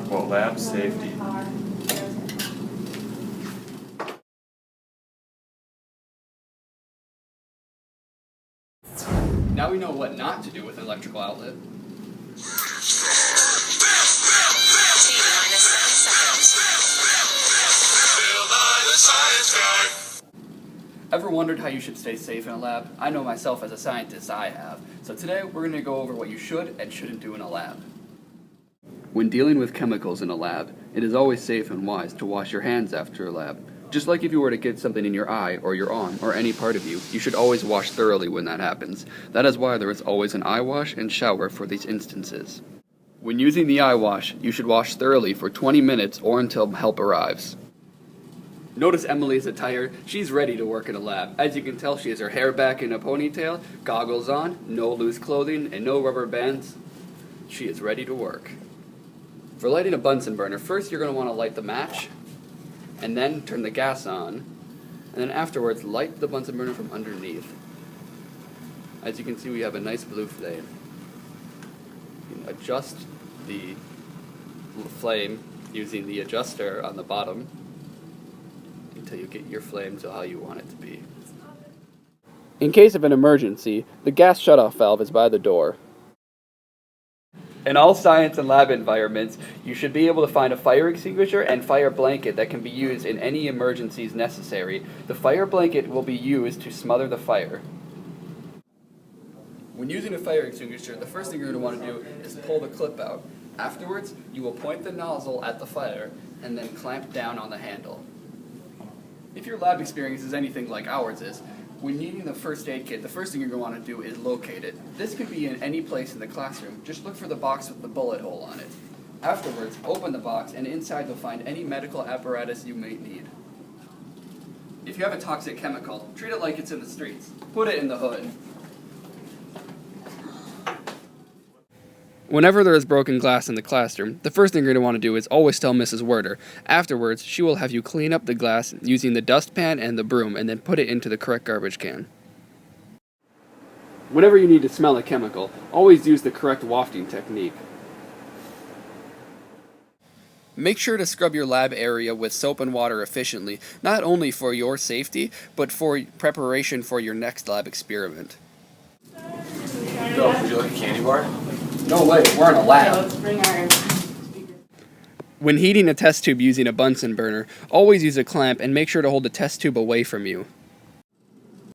about lab safety. Now we know what not to do with an electrical outlet. Ever wondered how you should stay safe in a lab? I know myself as a scientist I have. So today we're going to go over what you should and shouldn't do in a lab. When dealing with chemicals in a lab, it is always safe and wise to wash your hands after a lab. Just like if you were to get something in your eye or your arm or any part of you, you should always wash thoroughly when that happens. That is why there is always an eye wash and shower for these instances. When using the eye wash, you should wash thoroughly for 20 minutes or until help arrives. Notice Emily's attire. She's ready to work in a lab. As you can tell, she has her hair back in a ponytail, goggles on, no loose clothing, and no rubber bands. She is ready to work. For lighting a Bunsen burner, first you're going to want to light the match, and then turn the gas on, and then afterwards light the Bunsen burner from underneath. As you can see, we have a nice blue flame. You can adjust the flame using the adjuster on the bottom until you get your flame to how you want it to be. In case of an emergency, the gas shutoff valve is by the door. In all science and lab environments, you should be able to find a fire extinguisher and fire blanket that can be used in any emergencies necessary. The fire blanket will be used to smother the fire. When using a fire extinguisher, the first thing you're going to want to do is pull the clip out. Afterwards, you will point the nozzle at the fire and then clamp down on the handle. If your lab experience is anything like ours is, when needing the first aid kit, the first thing you're going to want to do is locate it. This could be in any place in the classroom. Just look for the box with the bullet hole on it. Afterwards, open the box, and inside you'll find any medical apparatus you may need. If you have a toxic chemical, treat it like it's in the streets. Put it in the hood. Whenever there is broken glass in the classroom, the first thing you're going to want to do is always tell Mrs. Werder. Afterwards, she will have you clean up the glass using the dustpan and the broom and then put it into the correct garbage can. Whenever you need to smell a chemical, always use the correct wafting technique. Make sure to scrub your lab area with soap and water efficiently, not only for your safety, but for preparation for your next lab experiment. Yo, would you like a candy bar? No way, we're in a lab. Okay, let's bring our speaker. When heating a test tube using a Bunsen burner, always use a clamp and make sure to hold the test tube away from you.